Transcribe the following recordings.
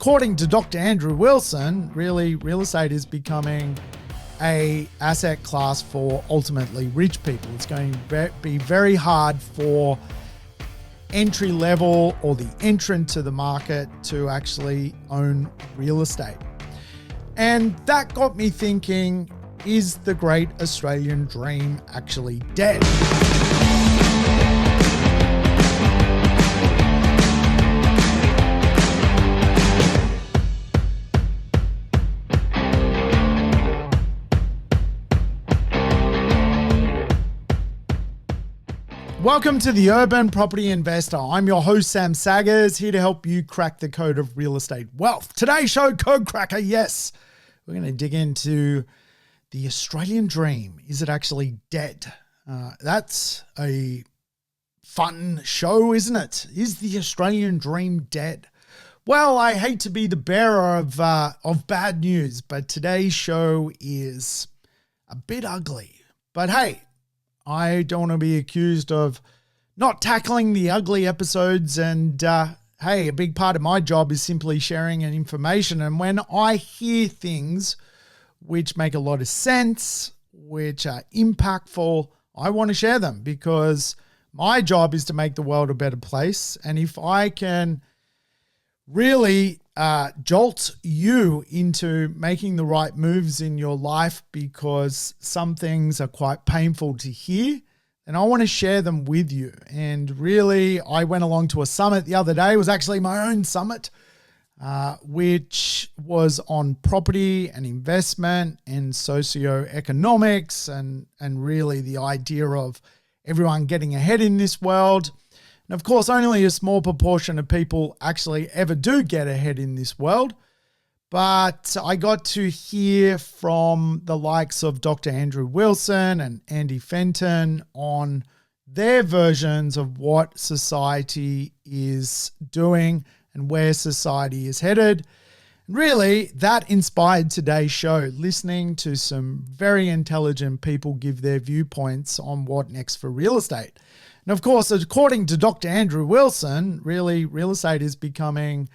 According to Dr. Andrew Wilson, really real estate is becoming a asset class for ultimately rich people. It's going to be very hard for entry level or the entrant to the market to actually own real estate. And that got me thinking, is the great Australian dream actually dead? Welcome to the Urban Property Investor. I'm your host, Sam Saggers, here to help you crack the code of real estate wealth. Today's show, Code Cracker, yes. We're going to dig into the Australian dream. Is it actually dead? That's a fun show, isn't it? Is the Australian dream dead? Well, I hate to be the bearer of bad news, but today's show is a bit ugly. But hey, I don't want to be accused of not tackling the ugly episodes. And hey, a big part of my job is simply sharing information. And when I hear things which make a lot of sense, which are impactful, I want to share them because my job is to make the world a better place. And if I can really jolt you into making the right moves in your life because some things are quite painful to hear, and I want to share them with you. And really, I went along to a summit the other day. It was actually my own summit, which was on property and investment and socioeconomics and really the idea of everyone getting ahead in this world. And of course, only a small proportion of people actually ever do get ahead in this world. But I got to hear from the likes of Dr. Andrew Wilson and Andy Fenton on their versions of what society is doing and where society is headed. And really, that inspired today's show, listening to some very intelligent people give their viewpoints on what next for real estate. And of course, according to Dr. Andrew Wilson, really real estate is becoming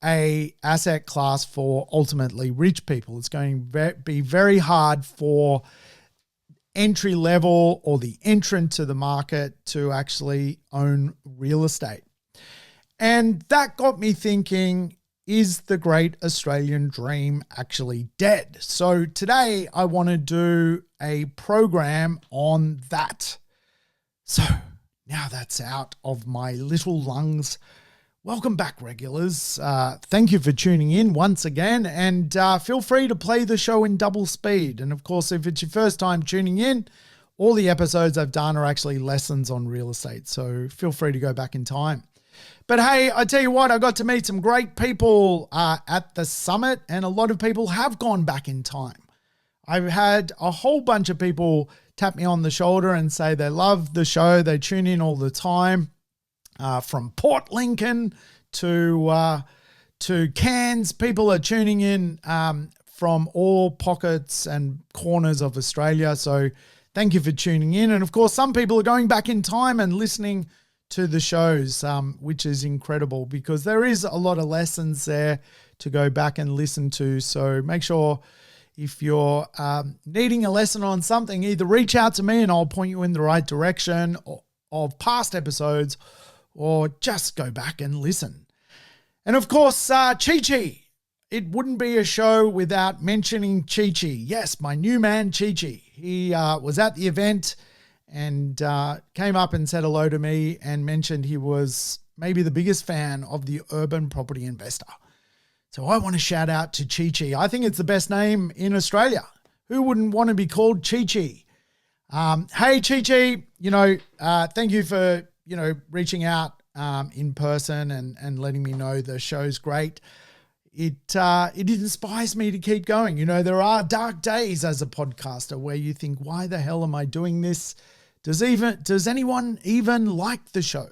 a asset class for ultimately rich people. It's going to be very hard for entry level or the entrant to the market to actually own real estate. And that got me thinking, is the great Australian dream actually dead? So today I want to do a program on that. So now that's out of my little lungs. Welcome back, regulars. Thank you for tuning in once again, and feel free to play the show in double speed. And of course, if it's your first time tuning in, all the episodes I've done are actually lessons on real estate, so feel free to go back in time. But hey, I tell you what, I got to meet some great people at the summit, and a lot of people have gone back in time. I've had a whole bunch of people tap me on the shoulder and say they love the show. They tune in all the time, from Port Lincoln to Cairns. People are tuning in from all pockets and corners of Australia. So thank you for tuning in. And of course, some people are going back in time and listening to the shows, which is incredible because there is a lot of lessons there to go back and listen to. So make sure, if you're needing a lesson on something, either reach out to me and I'll point you in the right direction of past episodes, or just go back and listen. And of course, Chi-Chi. It wouldn't be a show without mentioning Chi-Chi. Yes, my new man, Chi-Chi. He was at the event and came up and said hello to me and mentioned he was maybe the biggest fan of the Urban Property Investor. So I want to shout out to Chi-Chi. I think it's the best name in Australia. Who wouldn't want to be called Chi-Chi? Hey, Chi-Chi, thank you for, reaching out in person and letting me know the show's great. It inspires me to keep going. There are dark days as a podcaster where you think, why the hell am I doing this? Does anyone even like the show?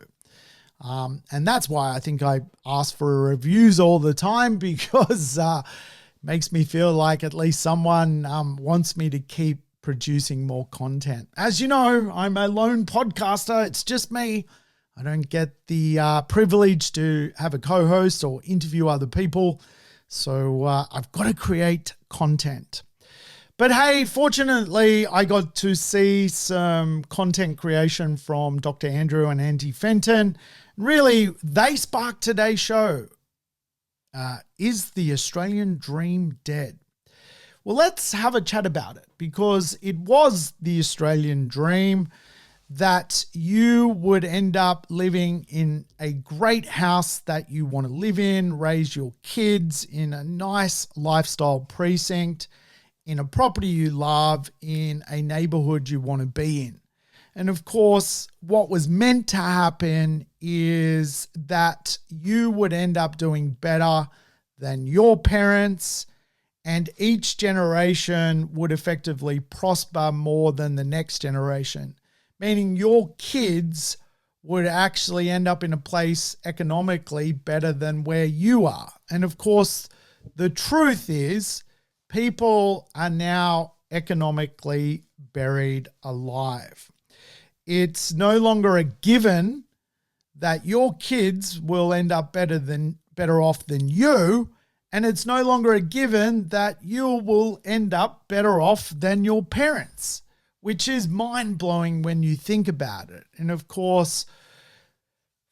And that's why I think I ask for reviews all the time, because it makes me feel like at least someone wants me to keep producing more content. As you know, I'm a lone podcaster. It's just me. I don't get the privilege to have a co-host or interview other people. So I've got to create content. But hey, fortunately, I got to see some content creation from Dr. Andrew and Andy Fenton. Really, they sparked today's show. Is the Australian dream dead? Well, let's have a chat about it, because it was the Australian dream that you would end up living in a great house that you want to live in, raise your kids in a nice lifestyle precinct, in a property you love, in a neighborhood you want to be in. And of course, what was meant to happen is that you would end up doing better than your parents, and each generation would effectively prosper more than the next generation, meaning your kids would actually end up in a place economically better than where you are. And of course, the truth is people are now economically buried alive. It's no longer a given that your kids will end up better off than you, and it's no longer a given that you will end up better off than your parents, which is mind-blowing when you think about it. And of course,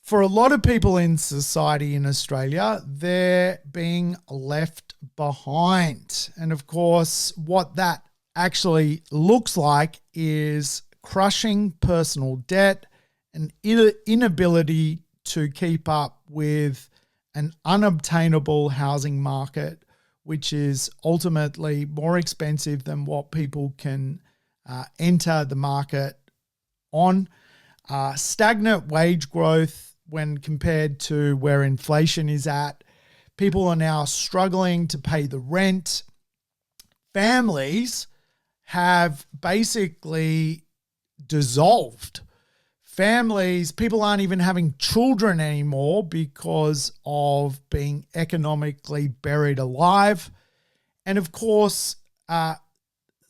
for a lot of people in society in Australia, they're being left behind. And of course, what that actually looks like is crushing personal debt, an inability to keep up with an unobtainable housing market, which is ultimately more expensive than what people can enter the market on. Stagnant wage growth when compared to where inflation is at. People are now struggling to pay the rent. Families have basically dissolved. People aren't even having children anymore because of being economically buried alive. And of course,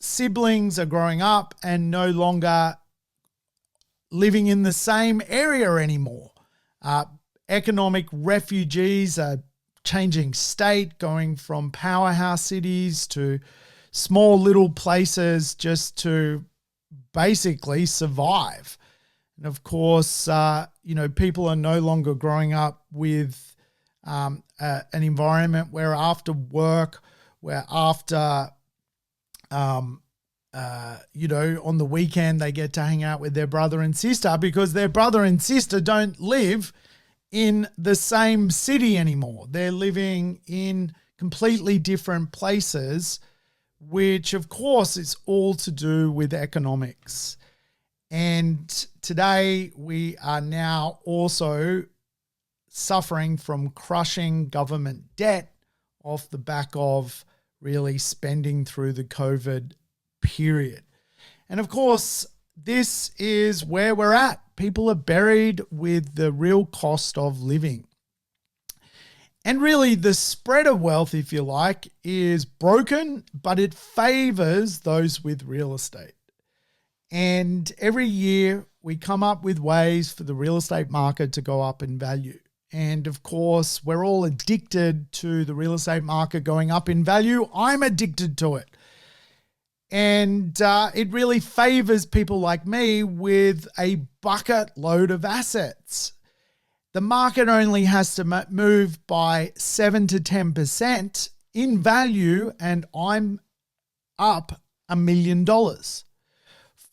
siblings are growing up and no longer living in the same area anymore. Economic refugees are changing state, going from powerhouse cities to small little places just to basically survive. And of course, people are no longer growing up with an environment where after work, on the weekend they get to hang out with their brother and sister, because their brother and sister don't live in the same city anymore. They're living in completely different places, which of course is all to do with economics. And today we are now also suffering from crushing government debt off the back of really spending through the COVID period. And of course, this is where we're at. People are buried with the real cost of living. And really the spread of wealth, if you like, is broken, but it favors those with real estate. And every year we come up with ways for the real estate market to go up in value. And of course, we're all addicted to the real estate market going up in value. I'm addicted to it. And it really favors people like me with a bucket load of assets. The market only has to move by 7 to 10% in value, and I'm up $1 million.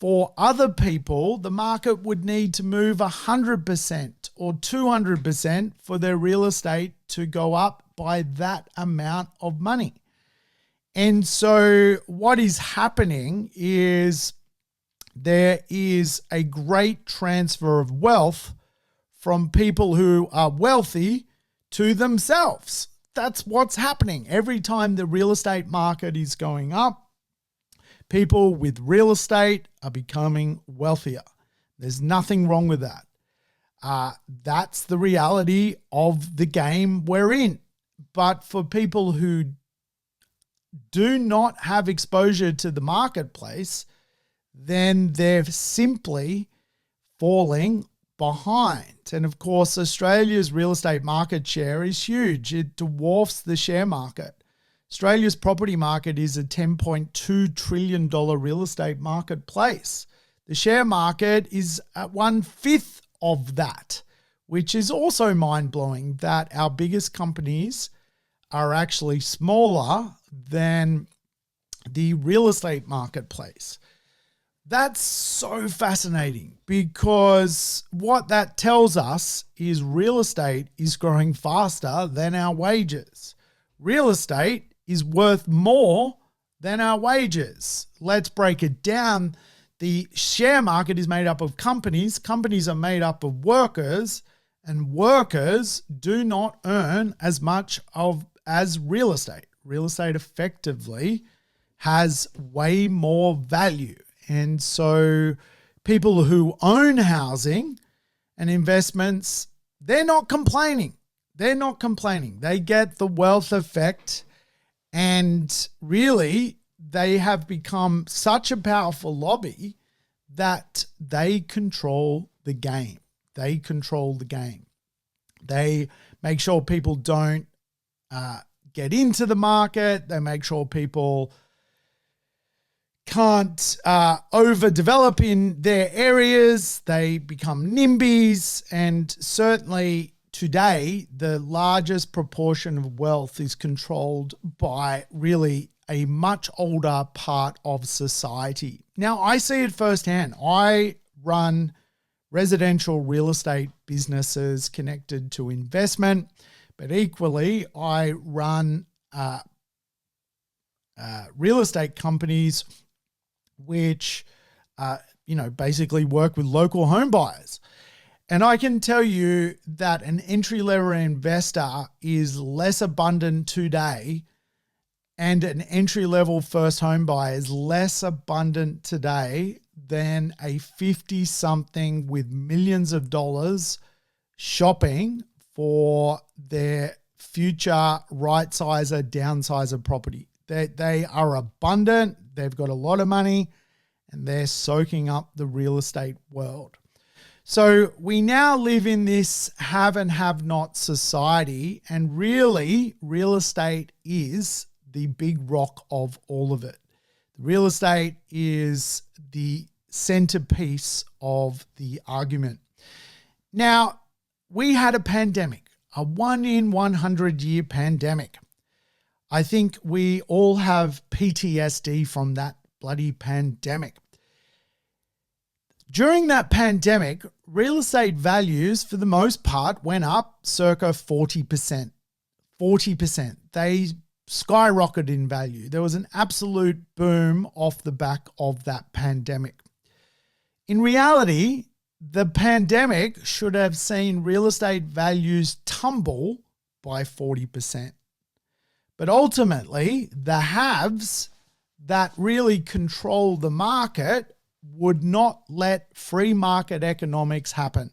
For other people, the market would need to move 100% or 200% for their real estate to go up by that amount of money. And so what is happening is there is a great transfer of wealth from people who are wealthy to themselves. That's what's happening. Every time the real estate market is going up, people with real estate are becoming wealthier. There's nothing wrong with that. That's the reality of the game we're in. But for people who do not have exposure to the marketplace, then they're simply falling behind. And of course, Australia's real estate market share is huge. It dwarfs the share market. Australia's property market is a $10.2 trillion real estate marketplace. The share market is at 1/5 of that, which is also mind-blowing that our biggest companies are actually smaller than the real estate marketplace. That's so fascinating because what that tells us is real estate is growing faster than our wages. Real estate is worth more than our wages. Let's break it down. The share market is made up of companies. Companies are made up of workers, and workers do not earn as much as real estate. Real estate effectively has way more value. And so people who own housing and investments, they're not complaining. They're not complaining. They get the wealth effect, and really they have become such a powerful lobby that they control the game. They control the game. They make sure people don't get into the market. They make sure people can't overdevelop in their areas. They become NIMBYs, and certainly today the largest proportion of wealth is controlled by really a much older part of society. Now, I see it firsthand. I run residential real estate businesses connected to investment, but equally I run real estate companies which basically work with local home buyers. And I can tell you that an entry-level investor is less abundant today, and an entry-level first home buyer is less abundant today than a 50-something with millions of dollars shopping for their future right-sizer, downsizer property. They are abundant, they've got a lot of money, and they're soaking up the real estate world. So we now live in this have and have not society, and really real estate is the big rock of all of it. Real estate is the centerpiece of the argument. Now, we had a pandemic, a 1 in 100 year pandemic. I think we all have PTSD from that bloody pandemic. During that pandemic, real estate values, for the most part, went up circa 40%. 40%. They skyrocketed in value. There was an absolute boom off the back of that pandemic. In reality, the pandemic should have seen real estate values tumble by 40%. But ultimately, the haves that really control the market would not let free market economics happen.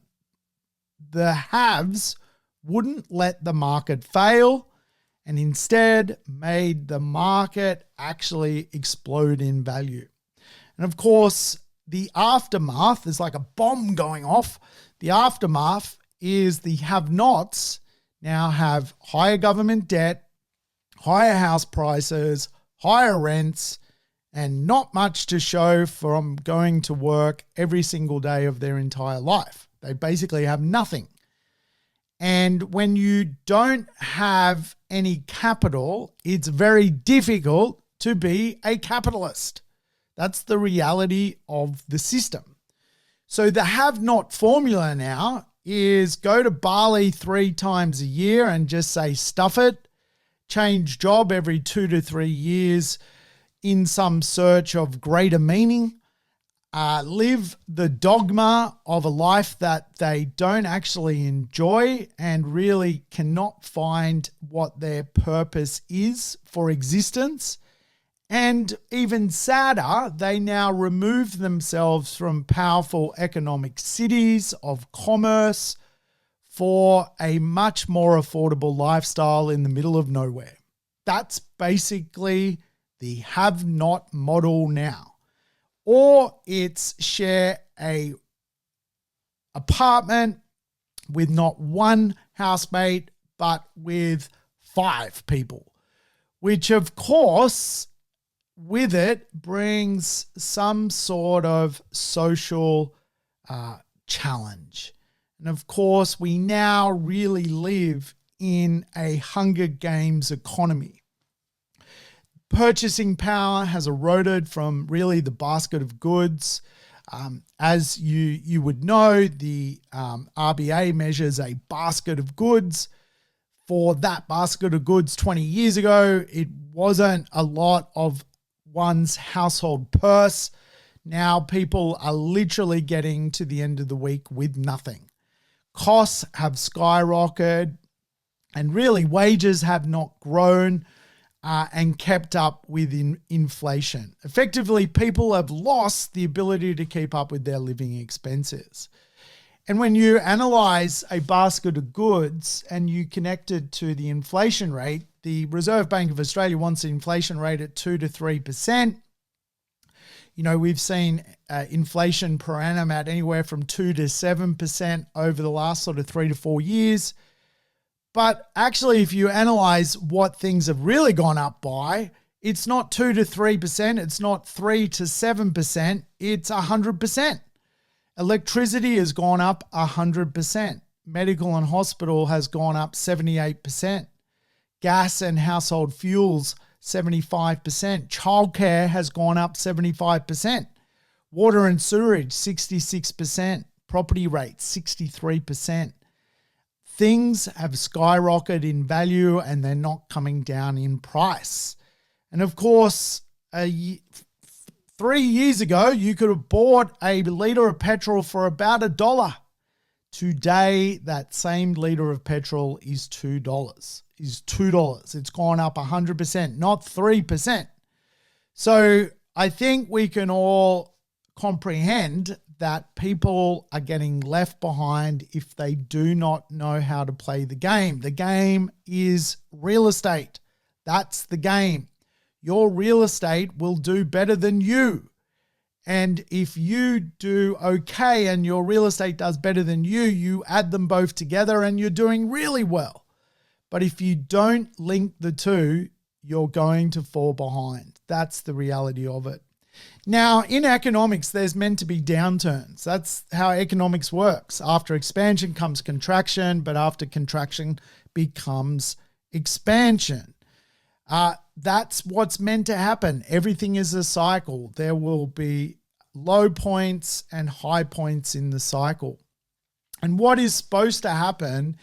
The haves wouldn't let the market fail, and instead made the market actually explode in value. And of course, the aftermath is like a bomb going off. The aftermath is the have-nots now have higher government debt, higher house prices, higher rents, and not much to show from going to work every single day of their entire life. They basically have nothing. And when you don't have any capital, it's very difficult to be a capitalist. That's the reality of the system. So the have-not formula now is go to Bali 3 times a year and just say stuff it, change job every 2 to 3 years in some search of greater meaning, live the dogma of a life that they don't actually enjoy and really cannot find what their purpose is for existence. And even sadder, they now remove themselves from powerful economic cities of commerce for a much more affordable lifestyle in the middle of nowhere. That's basically the have-not model now. Or it's share a apartment with not one housemate, but with 5 people, which of course with it brings some sort of social challenge. And of course, we now really live in a Hunger Games economy. Purchasing power has eroded from really the basket of goods. As you would know, the RBA measures a basket of goods. For that basket of goods 20 years ago, it wasn't a lot of one's household purse. Now people are literally getting to the end of the week with nothing. Costs have skyrocketed, and really wages have not grown and kept up with inflation. Effectively, people have lost the ability to keep up with their living expenses. And when you analyze a basket of goods and you connect it to the inflation rate, the Reserve Bank of Australia wants the inflation rate at 2 to 3%. You know, we've seen inflation per annum at anywhere from 2 to 7% over the last sort of 3 to 4 years. But actually, if you analyze what things have really gone up by, it's not 2 to 3%, it's not 3 to 7%, it's 100%. Electricity has gone up 100%. Medical and hospital has gone up 78%. Gas and household fuels, 75%. Childcare has gone up 75%. Water and sewerage, 66%. Property rates, 63%. Things have skyrocketed in value and they're not coming down in price. And of course, 3 years ago, you could have bought a litre of petrol for about $1. Today, that same litre of petrol is $2. It's gone up 100%, not 3%. So I think we can all comprehend that people are getting left behind if they do not know how to play the game. The game is real estate. That's the game. Your real estate will do better than you. And if you do okay and your real estate does better than you add them both together and you're doing really well. But if you don't link the two, you're going to fall behind. That's the reality of it. Now, in economics, there's meant to be downturns. That's how economics works. After expansion comes contraction, but after contraction becomes expansion. That's what's meant to happen. Everything is a cycle. There will be low points and high points in the cycle. And what is supposed to happen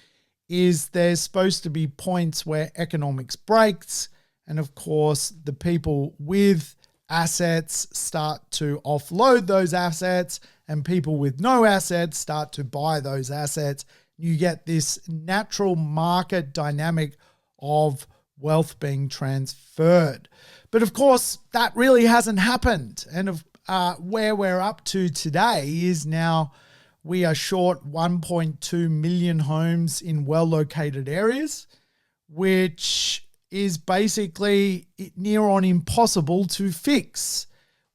is there's supposed to be points where economics breaks. And of course, the people with assets start to offload those assets and people with no assets start to buy those assets. You get this natural market dynamic of wealth being transferred. But of course, that really hasn't happened. And where we're up to today is now we are short 1.2 million homes in well-located areas, which is basically near on impossible to fix.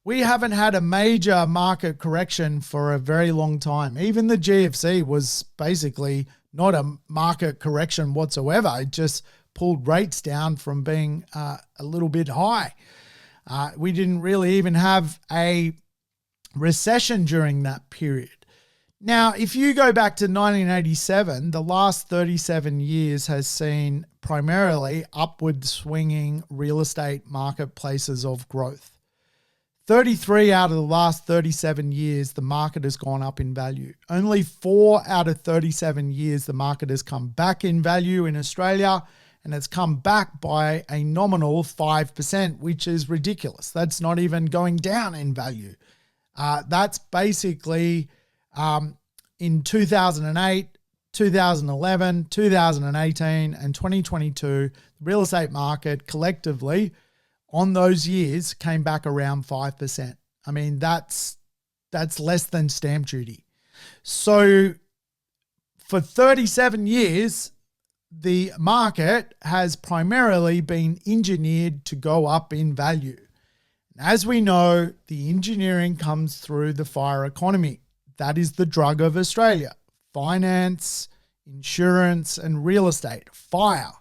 We haven't had a major market correction for a very long time. Even the GFC was basically not a market correction whatsoever. It just pulled rates down from being a little bit high. We didn't really even have a recession during that period. Now, if you go back to 1987, the last 37 years has seen primarily upward swinging real estate marketplaces of growth. 33 out of the last 37 years, the market has gone up in value. Only 4 out of 37 years, the market has come back in value in Australia, and it's come back by a nominal 5%, which is ridiculous. That's not even going down in value. That's basically in 2008, 2011, 2018, and 2022, the real estate market collectively on those years came back around 5%. I mean, that's less than stamp duty. So for 37 years, the market has primarily been engineered to go up in value. As we know, the engineering comes through the FIRE economy. that is the drug of Australia. Finance, insurance, and real estate. Fire.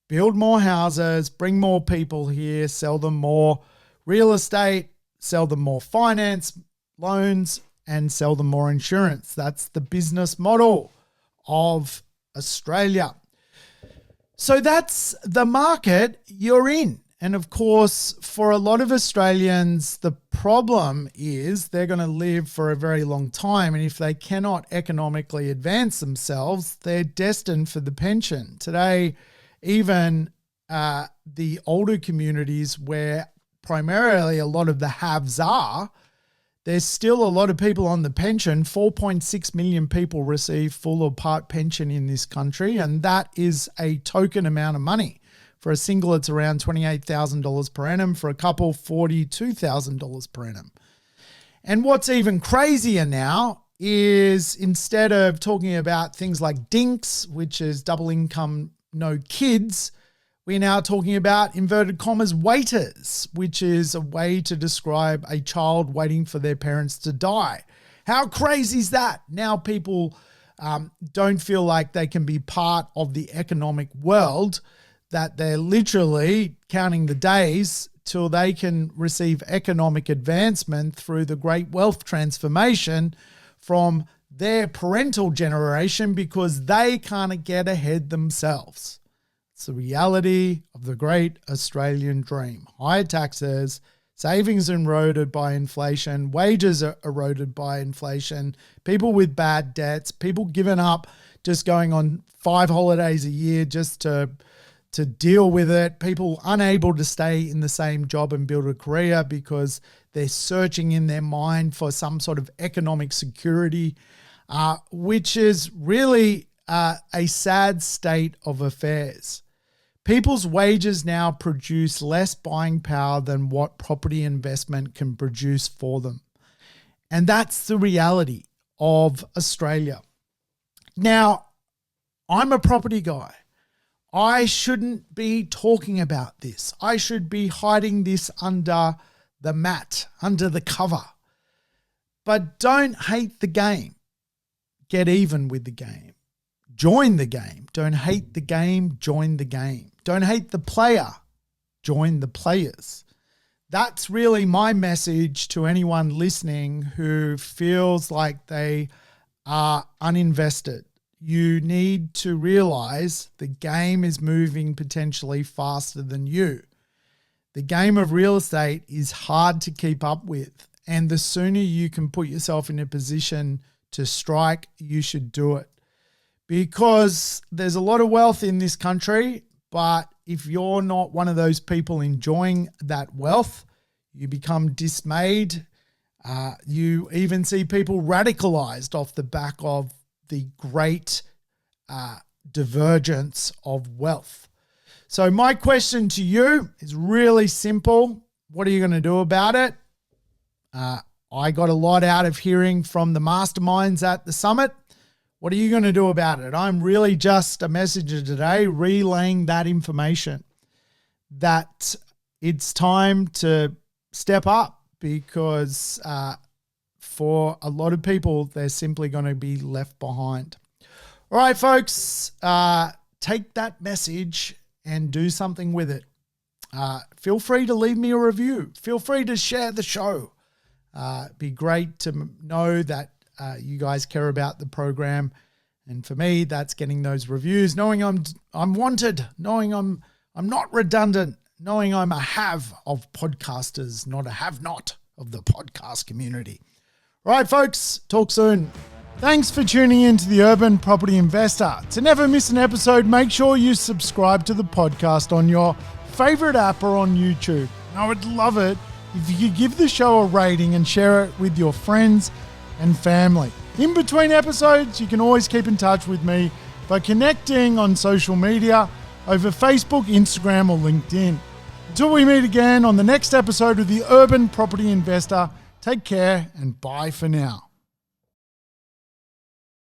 Build more houses, bring more people here, sell them more real estate, sell them more finance, loans, and sell them more insurance. That's the business model of Australia. So that's the market you're in. And of course, for a lot of Australians, the problem is they're going to live for a very long time. And if they cannot economically advance themselves, they're destined for the pension. Today, even the older communities where primarily a lot of the haves are, there's still a lot of people on the pension. 4.6 million people receive full or part pension in this country, and that is a token amount of money. For a single, it's around $28,000 per annum. For a couple, $42,000 per annum. And what's even crazier now is instead of talking about things like DINKs, which is double income, no kids, we're now talking about inverted commas waiters, which is a way to describe a child waiting for their parents to die. How crazy is that? Now people don't feel like they can be part of the economic world, that they're literally counting the days till they can receive economic advancement through the great wealth transformation from their parental generation because they can't get ahead themselves. It's the reality of the great Australian dream. Higher taxes, savings eroded by inflation, wages are eroded by inflation, people with bad debts, people giving up just going on 5 holidays a year just to deal with it, people unable to stay in the same job and build a career because they're searching in their mind for some sort of economic security, which is really a sad state of affairs. People's wages now produce less buying power than what property investment can produce for them. And that's the reality of Australia. Now, I'm a property guy. I shouldn't be talking about this. I should be hiding this under the mat, under the cover. But don't hate the game. Get even with the game. Join the game. Don't hate the game. Join the game. Don't hate the player. Join the players. That's really my message to anyone listening who feels like they are uninvested. You need to realize the game is moving potentially faster than you. The game of real estate is hard to keep up with, and the sooner you can put yourself in a position to strike, you should do it. Because there's a lot of wealth in this country, but if you're not one of those people enjoying that wealth, you become dismayed. You even see people radicalized off the back of the great divergence of wealth. So my question to you is really simple. What are you going to do about it? I got a lot out of hearing from the masterminds at the summit. What are you going to do about it? I'm really just a messenger today relaying that information, that it's time to step up because for a lot of people, they're simply going to be left behind. All right, folks, take that message and do something with it. Feel free to leave me a review. Feel free to share the show. It'd be great to know that you guys care about the program. And for me, that's getting those reviews, knowing I'm wanted, knowing I'm not redundant, knowing I'm a have of podcasters, not a have not of the podcast community. All right, folks, talk soon. Thanks for tuning in to the Urban Property Investor. To never miss an episode, make sure you subscribe to the podcast on your favorite app or on YouTube. I would love it if you could give the show a rating and share it with your friends and family. In between episodes, you can always keep in touch with me by connecting on social media over Facebook, Instagram, or LinkedIn. Until we meet again on the next episode of the Urban Property Investor, take care and bye for now.